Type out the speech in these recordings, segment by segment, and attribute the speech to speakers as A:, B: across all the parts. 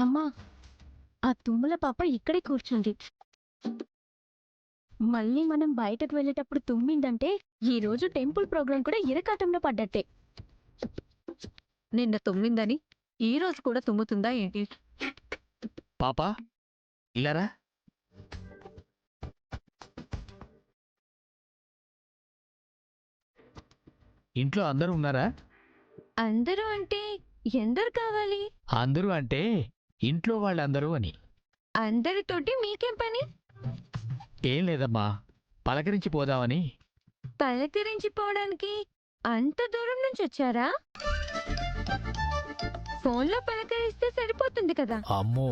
A: అమ్మా, ఆ తుమ్మల పాప ఇక్కడే కూర్చుంది. మళ్ళీ మనం బయటకు వెళ్ళేటప్పుడు తుమ్మిందంటే ఈ రోజు టెంపుల్ ప్రోగ్రాం కూడా ఇరకాటంలో పడ్డట్టే.
B: నిన్న తుమ్మిందని ఈ రోజు కూడా తుమ్ముతుందా ఏంటి?
C: పాపా ఇలారా. ఇంట్లో అందరూ ఉన్నారా?
A: అందరూ అంటే ఎందరు కావాలి?
C: అందరూ అంటే ఇంట్లో వాళ్ళందరూ అని.
A: అందరితోటి మీకేం పని?
C: ఏం లేదమ్మా, పలకరించి పోదామని.
A: పలకరించిపోవడానికి అంత దూరం నుంచి వచ్చారా? ఫోన్లో పలకరిస్తే సరిపోతుంది కదా.
D: అమ్మో,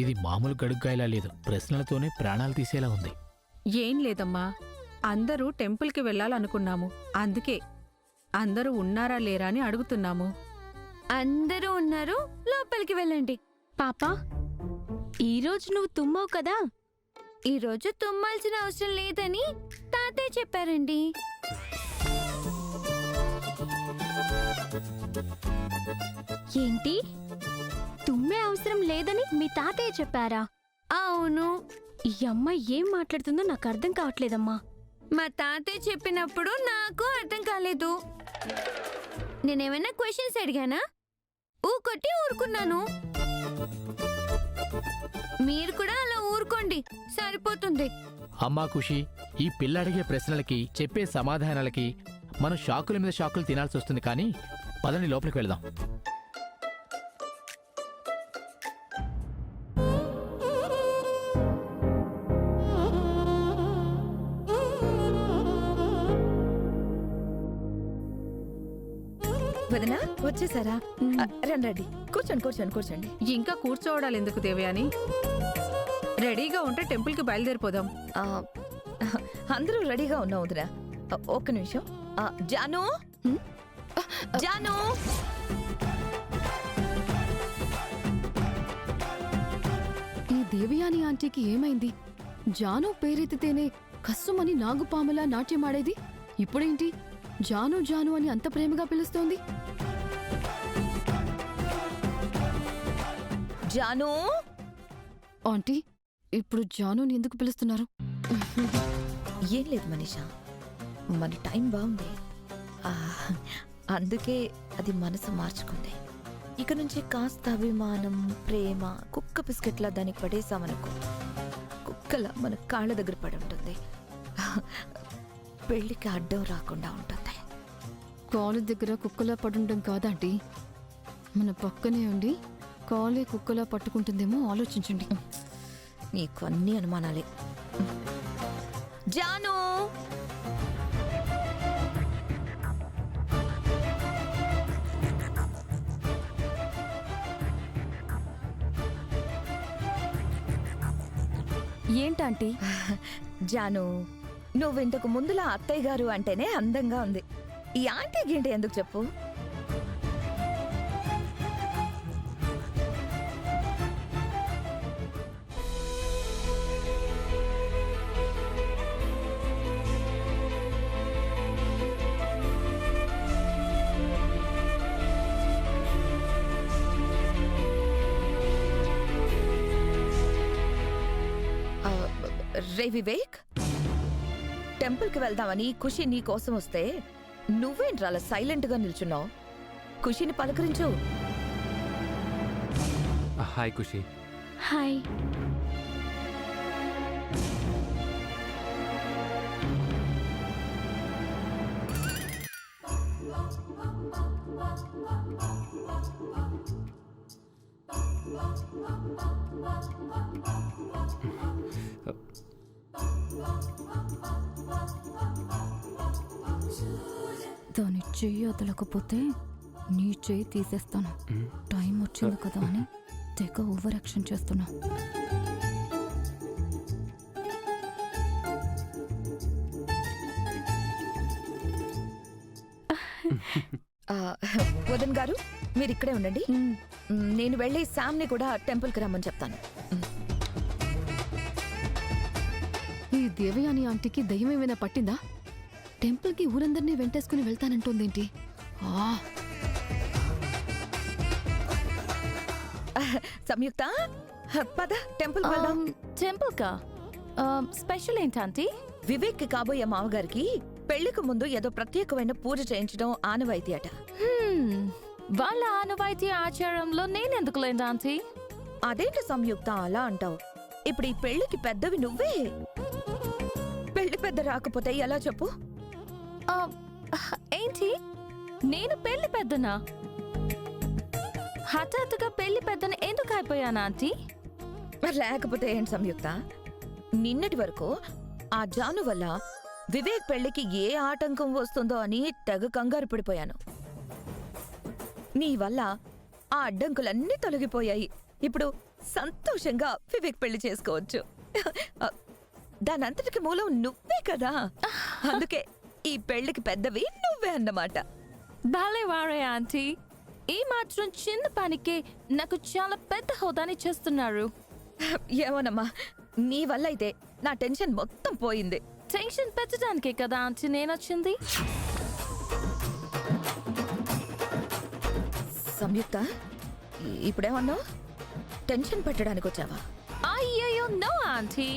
D: ఇది మామూలు గడుగ్గాయలా లేదు, ప్రశ్నలతోనే ప్రాణాలు తీసేలా ఉంది.
B: ఏం లేదమ్మా, అందరూ టెంపుల్కి వెళ్ళాలనుకున్నాము. అందుకే అందరూ ఉన్నారా లేరా అని అడుగుతున్నాము.
A: అందరూ ఉన్నారు, లోపలికి వెళ్ళండి. పాపా, ఈరోజు నువ్వు తుమ్మావు కదా. ఈరోజు తుమ్మాల్సిన అవసరం లేదని తాతయ్య చెప్పారండి. ఏంటి? తుమ్మే అవసరం లేదని మీ తాతయ్య చెప్పారా? అవును. ఈ అమ్మాయి ఏం మాట్లాడుతుందో నాకు అర్థం కావట్లేదమ్మా. మా తాతయ్య చెప్పినప్పుడు నాకు అర్థం కాలేదు. నేనేమైనా క్వశ్చన్స్ అడిగానా? ఊకొట్టి ఊరుకున్నాను. మీరు కూడా అలా ఊరుకోండి, సరిపోతుంది.
D: అమ్మా ఖుషి, ఈ పిల్ల అడిగే ప్రశ్నలకి చెప్పే సమాధానాలకి మనం షాకుల మీద షాకులు తినాల్సి వస్తుంది. కానీ పదని లోపలికి వెళదాం.
E: వదినా వచ్చేసారా? రండి, కూర్చోండి కూర్చోండి కూర్చోండి.
B: ఇంకా కూర్చోవడాలు ఎందుకు దేవయాని? రెడీగా ఉంటే టెంపుల్కి బయలుదేరిపోదాం.
E: ఆ, అందరూ రెడీగా ఉన్నాం వదినా. ఒక్క నిమిషం. జాను, జాను,
F: ఈ దేవయాని ఆంటీకి ఏమైంది? జాను పేరెత్తితేనే కస్సుమని నాగుపాములా నాట్యమాడేది, ఇప్పుడేంటి జాను జాను అని అంత ప్రేమగా పిలుస్తోంది?
E: జాను.
F: ఆంటీ, ఇప్పుడు జానుని ఎందుకు పిలుస్తున్నారు?
E: ఏం లేదు మనీషా, మన టైం బాగుంది, అందుకే అది మనసు మార్చుకుంది. ఇక నుంచి కాస్త అభిమానం, ప్రేమ కుక్క బిస్కెట్లా దానికి పడేసామనుకో, కుక్కలా మన కాళ్ళ దగ్గర పడి ఉంటుంది. పెళ్లికి అడ్డం రాకుండా ఉంటుంది.
F: కాలు దగ్గర కుక్కలా పడుండడం కాదంటీ, మన పక్కనే ఉండి కాలే కుక్కలా పట్టుకుంటుందేమో ఆలోచించండి.
E: నీకు అన్ని అనుమానాలే. జాను,
F: ఏంటంటీ?
E: జాను, నువ్వింతకు ముందులా అత్తయ్య గారు అంటేనే అందంగా ఉంది. ఈ ఆంటీ గింటి ఎందుకు చెప్పు? రే వివేక్, టెంపుల్కి వెళ్దామని ఖుషి నీ కోసం వస్తే నువ్వేంట్రా అలా సైలెంట్గా నిల్చున్నావు? ఖుషిని పలకరించు.
G: హాయ్ ఖుషి.
A: హాయ్.
F: దాని చెయ్యి వదలకపోతే నీ చెయ్యి తీసేస్తాను. టైం వచ్చింది కదా అని తెగ ఓవర్ యాక్షన్ చేస్తున్నా.
E: వదన్ గారు, మీరు ఇక్కడే ఉండండి. నేను వెళ్ళి శామ్ని కూడా టెంపుల్కి రమ్మని చెప్తాను.
F: ఈ దేవయాని ఆంటీకి దయ్యం ఏమైనా పట్టిందా? టెంపుల్కి ఊరందరినీ వెంటేసుకుని వెళ్తానంటోందేంటి?
E: సంయుక్త పద టెంపుల్ వెళ్దాం.
A: టెంపుల్ కా స్పెషల్ ఏంటంటీ?
E: వివేక్ కి కాబోయే మామగారికి పెళ్లికి ముందు ఏదో ప్రత్యేకమైన పూజ చేయించడం ఆనవాయితీ అట.
A: వాళ్ళ ఆనవాయితీ ఆచారంలో నేనెందుకు లేదాంటీ?
E: అదేంటి సంయుక్త అలా అంటావు? ఇప్పుడు ఈ పెళ్లికి పెద్దవి నువ్వే. పెళ్లి పెద్ద రాకపోతే ఎలా చెప్పు?
A: ఏంటి నేను పెళ్లి పెద్దనా? హఠాత్తుగా పెళ్లి పెద్దన ఎందుకు అయిపోయానా ఆంటీ?
E: లేకపోతే ఏంటి సంయుక్త, నిన్నటి వరకు ఆ జాను వల్ల వివేక్ పెళ్లికి ఏ ఆటంకం వస్తుందో అని తెగ కంగారు పడిపోయాను. నీ వల్ల ఆ అడ్డంకులన్నీ తొలగిపోయాయి. ఇప్పుడు సంతోషంగా వివేక్ పెళ్లి చేసుకోవచ్చు. దానంతటికి మూలం నువ్వే కదా. అందుకే ఈ పెళ్లికి పెద్దవి నువ్వే అన్నమాట.
A: భలే వారే ఆంటీ, ఈ మాత్రం చిన్న పనికే నాకు చాలా పెద్ద హోదాని చేస్తున్నారు.
E: ఏమోనమ్మా, నీ వల్ల అయితే నా టెన్షన్ మొత్తం పోయింది.
A: టెన్షన్ పెట్టడానికే కదా ఆంటీ నేనొచ్చింది.
E: సంయుక్త, ఇప్పుడేమన్నావు? టెన్షన్ పెట్టడానికి వచ్చావా?
A: అయ్యయ్యో నో ఆంటీ,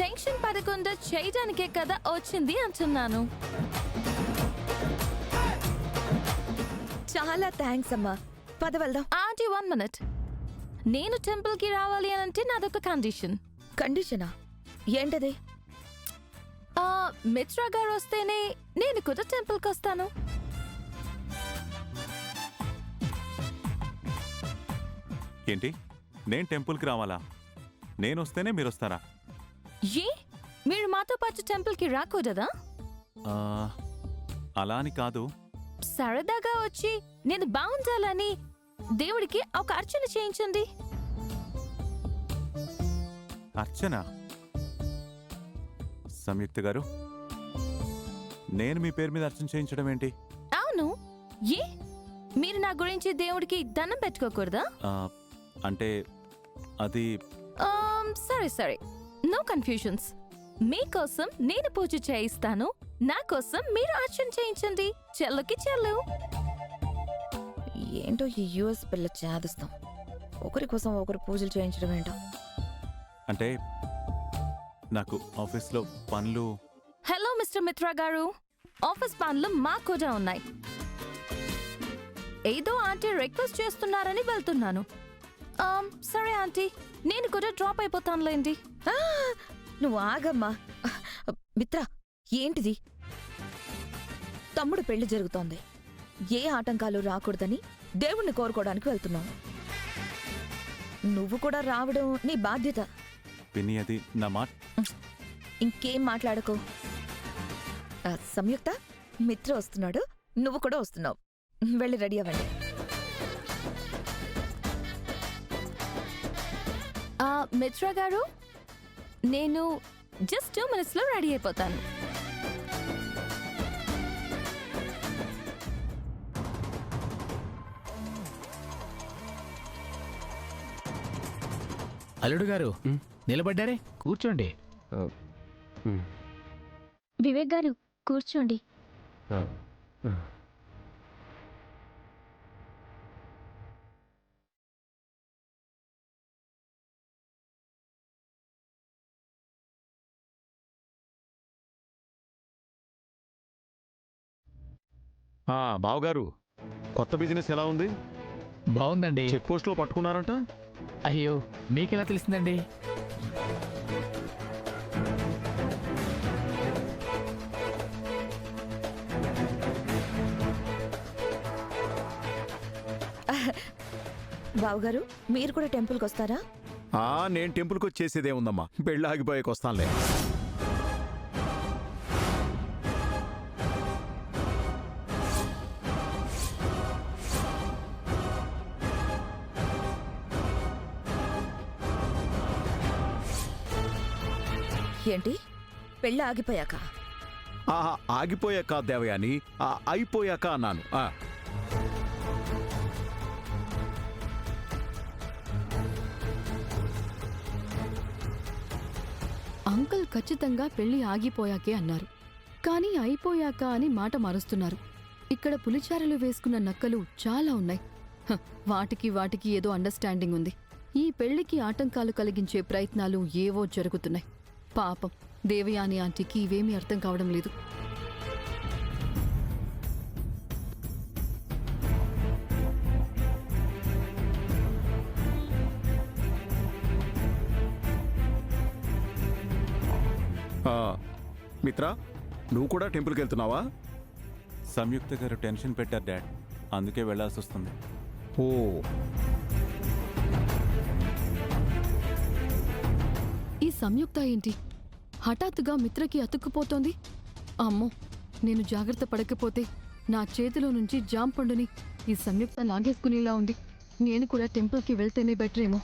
A: టెన్షన్ పడకుండా చేయడానికే కదా వచ్చింది అంటున్నాను.
E: చాలా థ్యాంక్స్ అమ్మా. పద వెళ్దాం.
A: Aunty 1 minute. నేను టెంపుల్ కి రావాలి అని అంటే నాదొక కండిషన్.
E: కండిషనా? ఏంటది?
A: మిత్రా గారు వస్తేనే నేను కూడా టెంపుల్ కి వస్తాను.
G: ఏంటి, నేను టెంపుల్కి రావాలా? నేను వస్తేనే మీరు వస్తారా?
A: ఏ మీరు మాతో పాటు టెంపుల్ కి రాకూడదా?
G: ఆ, అలా అని కాదు.
A: సరదాగా వచ్చి నేను బాగుండాలని దేవుడికి ఒక అర్చన చేయించండి.
G: అర్చన? సంయుక్త గారు, నేను మీ పేరు మీద అర్చన చేయించడం ఏంటి?
A: అవును, ఏ మీరు నా గురించి దేవుడికి దండం పెట్టుకోకూడదా?
G: ఆ, అంటే అది
A: సరే సరే, నో కన్ఫ్యూషన్స్. మీకోసం నేను పూజ చేయిస్తాను, నా కోసం మీరు అర్చన చేయించండి. చెల్లుకి చెల్లు.
E: ఏంటో ఈ యుఎస్ పిల్ల చేదిస్తాం. ఒకరి కోసం ఒకరు పూజలు చేయించడం ఏంటో.
G: అంటే నాకు ఆఫీస్లో పనులు.
A: హలో మిస్టర్ మిత్రా గారు, ఆఫీస్ పనులు మాకు కూడా ఉన్నాయి. ఏదో ఆంటీ రిక్వెస్ట్ చేస్తున్నారని వెళ్తున్నాను. సరే ఆంటీ, నేను కూడా డ్రాప్ అయిపోతానులేండి.
E: ఆ, నువ్వు ఆగమ్మా. మిత్ర, ఏంటిది? తమ్ముడు పెళ్లి జరుగుతోంది. ఏ ఆటంకాలు రాకూడదని దేవుణ్ణి కోరుకోవడానికి వెళ్తున్నావు. నువ్వు కూడా రావడం నీ బాధ్యత.
G: పిన్ని, అది నా మాట.
E: ఇంకేం మాట్లాడకు. సంయుక్త, మిత్ర వస్తున్నాడు, నువ్వు కూడా వస్తున్నావు. వెళ్ళి రెడీ అవ్వండి.
A: మిత్రా గారు, నేను జస్ట్ 2 minutes లో రెడీ అయిపోతాను.
D: అల్లుడు గారు నిలబడ్డారే,
C: కూర్చోండి.
A: వివేక్ గారు కూర్చోండి.
H: బావగారు, కొత్త బిజినెస్ ఎలా ఉంది?
C: బాగుందండి.
H: చెక్ పోస్ట్ లో పట్టుకున్నారంట.
C: అయ్యో, మీకెలా తెలిసిందండి?
E: బావుగారు, మీరు కూడా టెంపుల్కి వస్తారా?
H: నేను టెంపుల్కి వచ్చేసేదే ఉందమ్మా, పెళ్ళి ఆగిపోయాక వస్తానులే.
E: ఏంటి, పెళ్ళి ఆగిపోయాక?
H: ఆగిపోయాక దేవయాని, అయిపోయాక అన్నాను.
F: అంకుల్ ఖచ్చితంగా పెళ్లి ఆగిపోయాకే అన్నారు, కానీ అయిపోయాక అని మాట మారుస్తున్నారు. ఇక్కడ పులిచారలు వేసుకున్న నక్కలు చాలా ఉన్నాయి. వాటికి ఏదో అండర్స్టాండింగ్ ఉంది. ఈ పెళ్లికి ఆటంకాలు కలిగించే ప్రయత్నాలు ఏవో జరుగుతున్నాయి. పాపం దేవయాని ఆంటీకి ఇవేమీ అర్థం కావడం లేదు.
H: ఆ, మిత్రా, నువ్వు కూడా టెంపుల్కి వెళ్తున్నావా?
G: సంయుక్త గారు టెన్షన్ పెట్టారు డాడ్, అందుకే వెళ్ళాల్సి వస్తుంది.
H: ఓ,
F: ఈ సంయుక్త ఏంటి హఠాత్తుగా మిత్రకి అతుక్కుపోతోంది? అమ్మో, నేను జాగ్రత్త పడకపోతే నా చేతిలో నుంచి జాంపండుని ఈ సంయుక్త లాగేసుకునేలా ఉంది. నేను కూడా టెంపుల్కి వెళ్తేనే బెటర్ ఏమో.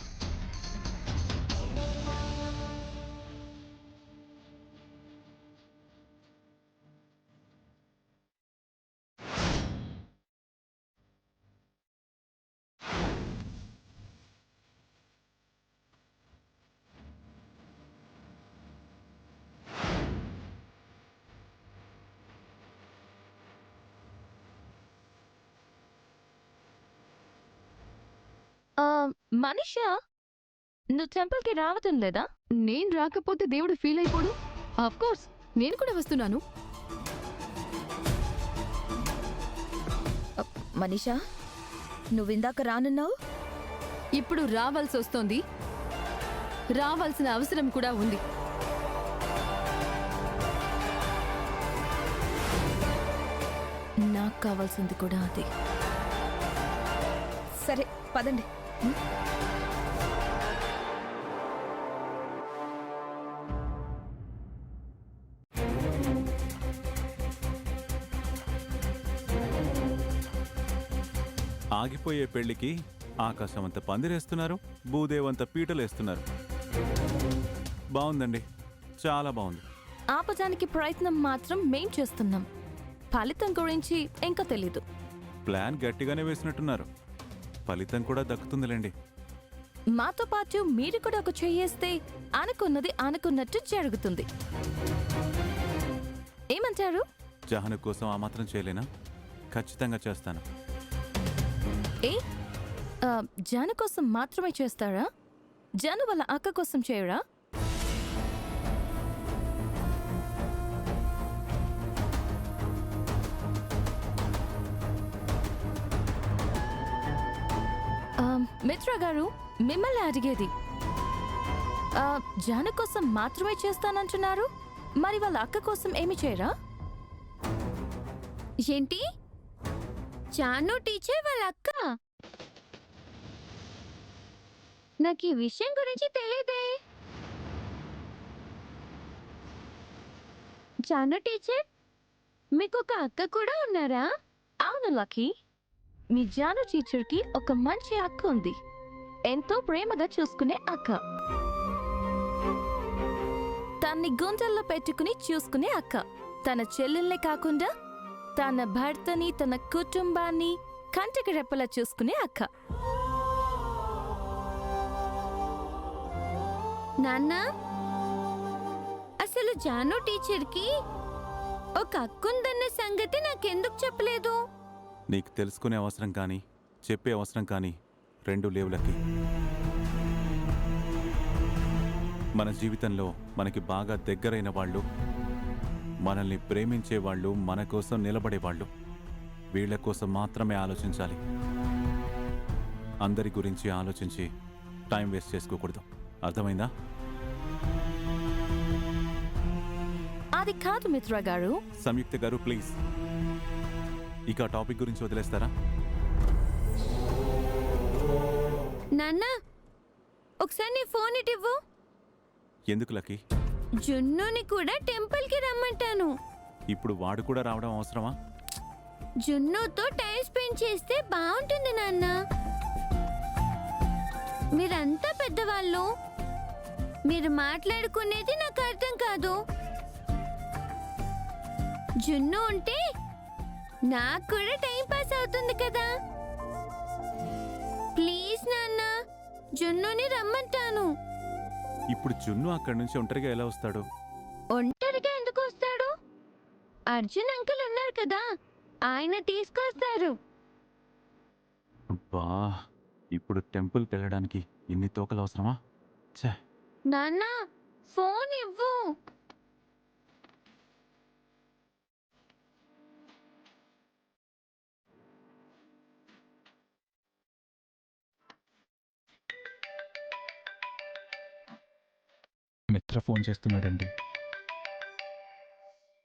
A: మనిషా, నువ్వు టెంపుల్కి రావటం లేదా?
F: నేను రాకపోతే దేవుడు ఫీల్ అయిపోడు. కోర్స్ నేను కూడా వస్తున్నాను.
E: మనీషా, నువ్విందాక రానున్నావు.
F: ఇప్పుడు రావాల్సి వస్తోంది. రావాల్సిన అవసరం కూడా ఉంది.
E: నాకు కావాల్సింది కూడా అదే. సరే పదండి.
G: ఆగిపోయే పెళ్లికి ఆకాశమంత పందిరేస్తున్నారు, భూదేవంత పీటలేస్తున్నారు. బాగుందండి, చాలా బాగుంది.
A: ఆపడానికి ప్రయత్నం మాత్రం మేం చేస్తున్నాం. ఫలితం గురించి ఇంకా తెలీదు.
G: ప్లాన్ గట్టిగానే వేసినట్టున్నారు, ఫలితం కూడా దక్కుతుందిలేండి.
A: మాతో పాటు మీరు కూడా ఒక చెయ్యేస్తే అనుకున్నది అనుకున్నట్టు జరుగుతుంది. ఏమంటారు?
G: జహను కోసం ఆ మాత్రం చేయలేనా? ఖచ్చితంగా చేస్తాను.
A: ఏ జాను కోసం మాత్రమే చేస్తారా? జాను వాళ్ళ అక్క కోసం చేయరా? మిత్ర గారు, మిమ్మల్ని అడిగేది, జాను కోసం మాత్రమే చేస్తానంటున్నారు, మరి వాళ్ళ అక్క కోసం ఏమి చేయరా?
I: ఏంటి? జాను టీచర్ వాళ్ళ అక్క? నాకు ఈ విషయం గురించి తెలియదే. జాను టీచర్, మీకు ఒక అక్క కూడా ఉన్నారా?
A: అవును లక్కీ, మీ జాను టీచర్కి ఒక మంచి అక్క ఉంది. ఎంతో ప్రేమగా చూసుకునే అక్క. తన్ని గుండెల్లో పెట్టుకుని చూసుకునే అక్క. తన చెల్లెల్నే కాకుండా తన భర్తని, తన కుటుంబాన్ని కంటికి రెప్పలా చూసుకునే అక్క.
I: నాన్న, అసలు జాను టీచర్కి ఒక అక్కుందన్న సంగతి నాకెందుకు చెప్పలేదు?
G: నీకు తెలుసుకునే అవసరం కానీ చెప్పే అవసరం కానీ రెండు లేవులకి. మన జీవితంలో మనకి బాగా దగ్గరైన వాళ్ళు, మనల్ని ప్రేమించే వాళ్ళు, మన కోసం నిలబడేవాళ్ళు, వీళ్ళ కోసం మాత్రమే ఆలోచించాలి. అందరి గురించి ఆలోచించి టైం వేస్ట్ చేసుకోకూడదు. అర్థమైందా?
A: అది కాదు మిత్ర గారు.
G: సంయుక్త గారు, ప్లీజ్ ఇక ఆ టాపిక్ గురించి వదిలేస్తారా?
I: నాన్న, ఒకసారి నీ ఫోన్ ఇవ్వు.
G: ఎందుకు లక్కీ?
I: జున్నుని కూడా టెంపుల్కి రమ్మంటాను.
G: ఇప్పుడు వాడు కూడా రావడం అవసరమా?
I: జున్నుతో టైం స్పెండ్ చేస్తే బాగుంటుంది నాన్న. మీరంతా పెద్దవాళ్ళు, మీరు మాట్లాడుకునేది నాకు అర్థం కాదు. జున్ను ఉంటే నాకు కూడా టైం పాస్ అవుతుంది కదా. ప్లీజ్ నాన్న, జున్నుని రమ్మంటాను.
G: ఇప్పుడు జున్ను అక్కడి నుంచి ఒంటరిగా ఎలా వస్తాడు?
I: ఒంటరిగా ఎందుకు వస్తాడు? అర్జున్ అంకుల్ ఉన్నారు కదా, ఆయన తీసుకొస్తారు.
G: అబ్బా, ఇప్పుడు టెంపుల్కి వెళ్ళడానికి ఇన్ని తోకలు అవసరమా? ఛే!
I: నాన్న ఫోన్ ఇవ్వు.
J: మిత్ర ఫోన్ చేస్తున్నాడండి.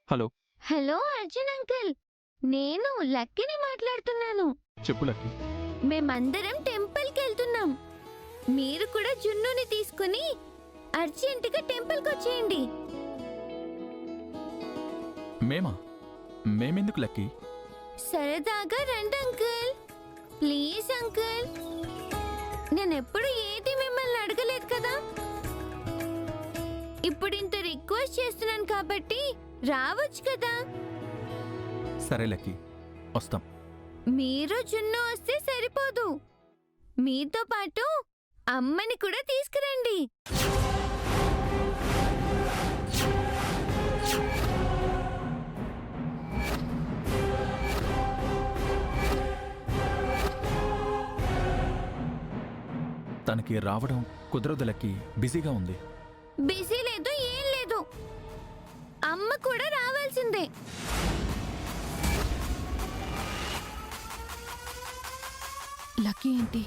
J: హలో,
I: హలో అర్జున్ అంకుల్, నేను లక్కీని మాట్లాడుతున్నాను.
J: చెప్పు లక్కీ.
I: మేమందరం టెంపుల్కి వెళ్తున్నాం. మీరు కూడా జున్నుని తీసుకుని అర్జెంటుగా టెంపుల్కి వచ్చేయండి.
J: మేమెందుకు లక్కీ?
I: సరదాగా రండి అంకుల్. ప్లీజ్ అంకుల్, నేనెప్పుడు ఏది మిమ్మల్ని అడగలేదు కదా. ఇప్పుడు ఇంత రిక్వెస్ట్ చేస్తున్నాను కాబట్టి రావచ్చు కదా.
J: సరే లక్కీ, వస్తాం.
I: మీరు జున్ను వస్తే సరిపోదు, మీతో పాటు అమ్మని కూడా తీసుకురండి.
J: తనకి రావడం కుదరదు లక్కీ, బిజీగా ఉంది.
I: బిజీ లేదు, ఏం లేదు. అమ్మ కూడా రావాల్సిందే.
A: లక్కీ ఏంటి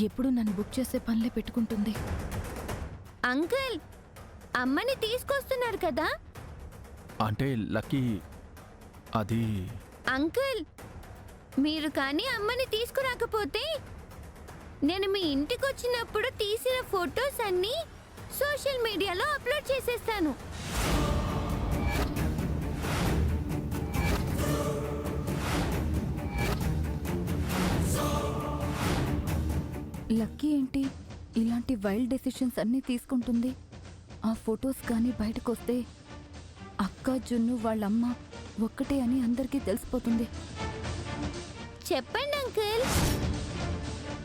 A: ఎప్పుడు నన్ను బుక్ చేసే పనులే పెట్టుకుంటుంది.
I: అంకుల్, అమ్మని తీసుకొస్తున్నారు కదా.
J: అంటే లక్కీ అది
I: అంకుల్, మీరు కానీ అమ్మని తీసుకురాకపోతే నేను మీ ఇంటికి వచ్చినప్పుడు తీసిన ఫొటోస్ అన్నీ సోషల్ మీడియాలో అప్లోడ్ చేసేస్తాను.
A: లక్కీ ఏంటి ఇలాంటి వైల్డ్ డెసిషన్స్ అన్నీ తీసుకుంటుంది. ఆ ఫొటోస్ కానీ బయటకు వస్తే అక్క జున్ను వాళ్ళమ్మ ఒక్కటే అని అందరికీ తెలిసిపోతుంది.
I: చెప్పండి అంకుల్,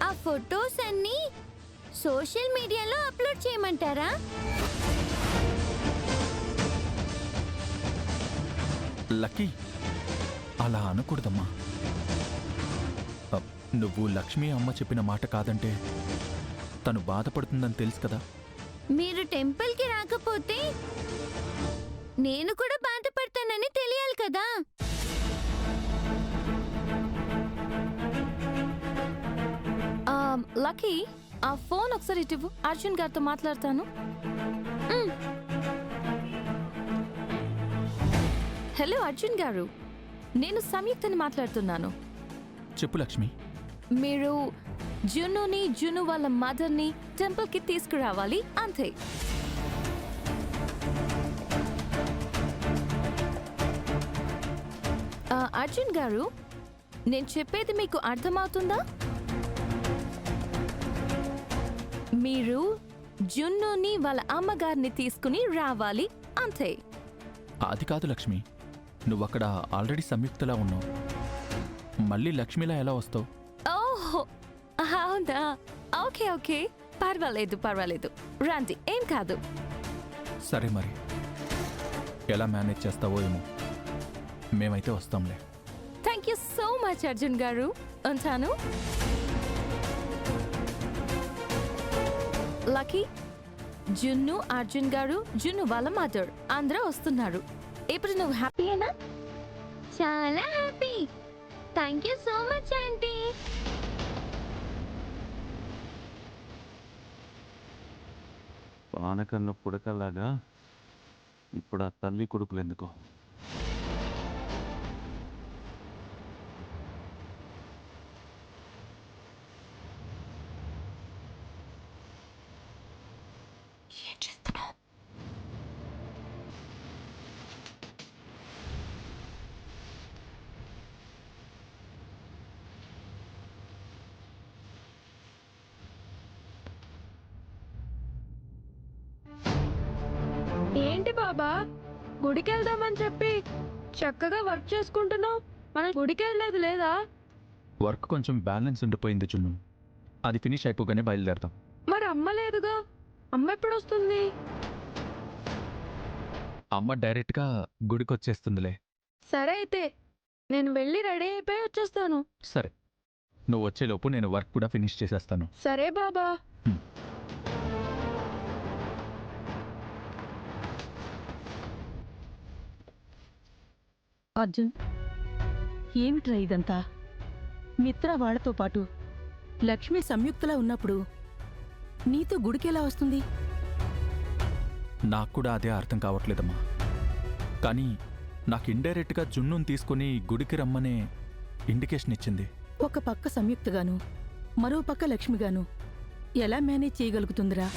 I: ఆ ఫొటోస్ అన్నీ సోషల్ మీడియాలో అప్లోడ్ చేయమంటారా?
J: లక్కీ అలా అనకూడదమ్మా. నువ్వు లక్ష్మి అమ్మ చెప్పిన మాట కాదంటే తను బాధపడుతుందని తెలుసు కదా.
I: మీరు టెంపుల్కి రాకపోతే నేను కూడా బాధపడతానని తెలియాలి కదా.
A: లక్కీ ఆ ఫోన్ ఒకసారి ఇటు అర్జున్ గారితో మాట్లాడతాను. హలో అర్జున్ గారు, నేను సంయుక్తని మాట్లాడుతున్నాను.
J: చెప్పు లక్ష్మి.
A: మీరు జున్నుని జున్ను వాళ్ళ మదర్ని టెంపుల్కి తీసుకురావాలి అంతే. అర్జున్ గారు, నేను చెప్పేది మీకు అర్థమవుతుందా? మీరు జున్నుని వాళ్ళ అమ్మగారిని తీసుకుని రావాలి అంతే.
J: అది కాదు లక్ష్మి, నువ్వక్కడ ఆల్రెడీ సంయుక్తలా ఉన్నావు, మళ్ళీ లక్ష్మిలా ఎలా వస్తావు?
A: ఓహో అవునా, ఓకే ఓకే, పర్వాలేదు పర్వాలేదు, రండి, ఏం కాదు.
J: సరే మరి ఎలా మేనేజ్ చేస్తావో ఏమో, మేమైతే వస్తాంలే.
A: Thank you so much Arjun గారు, ఉంటాను. లక్కీ, జున్ను అర్జున్ గారు జున్ను వాళ్ళ మదర్ అందరూ వస్తున్నారు. ఇప్పుడు నువ్వు హ్యాపీయేనా?
I: చాలా happy. Thank you so much aunty.
G: పానకన్న పుడకలాగా ఇప్పుడు ఆ తల్లి కొడుకులు ఎందుకో.
K: ఏంటి బాబా, గుడికెళ్దామని చెప్పి చక్కగా వర్క్ చేసుకుంటున్నావు, మనం గుడికెళ్ళలేదు లేదా?
J: వర్క్ కొంచెం బ్యాలెన్స్ ఉండిపోయింది జున్ను, అది ఫినిష్ అయిపోగానే బయలుదేరతాం.
K: మరి అమ్మ లేదుగా, అమ్మ ఎప్పుడు వస్తుంది?
J: అమ్మ డైరెక్ట్గా గుడికి వచ్చేస్తుందిలే.
K: సరే అయితే నేను వెళ్ళి రెడీ అయిపోయి వచ్చేస్తాను.
J: సరే. నువ్వు వచ్చేలోపు నేను వర్క్ కూడా ఫినిష్ చేసేస్తాను.
K: సరే బాబా.
L: అర్జున్, ఏమిట్రా ఇదంతా? మిత్ర వాళ్లతో పాటు లక్ష్మి సంయుక్తలా ఉన్నప్పుడు నీతో గుడికెలా వస్తుంది?
J: నాకు కూడా అదే అర్థం కావట్లేదమ్మా. కానీ నాకు ఇండైరెక్ట్గా జున్నుని తీసుకుని గుడికి రమ్మనే ఇండికేషన్ ఇచ్చింది.
L: ఒక పక్క సంయుక్తగాను మరో పక్క లక్ష్మిగాను ఎలా మేనేజ్ చేయగలుగుతుందిరా?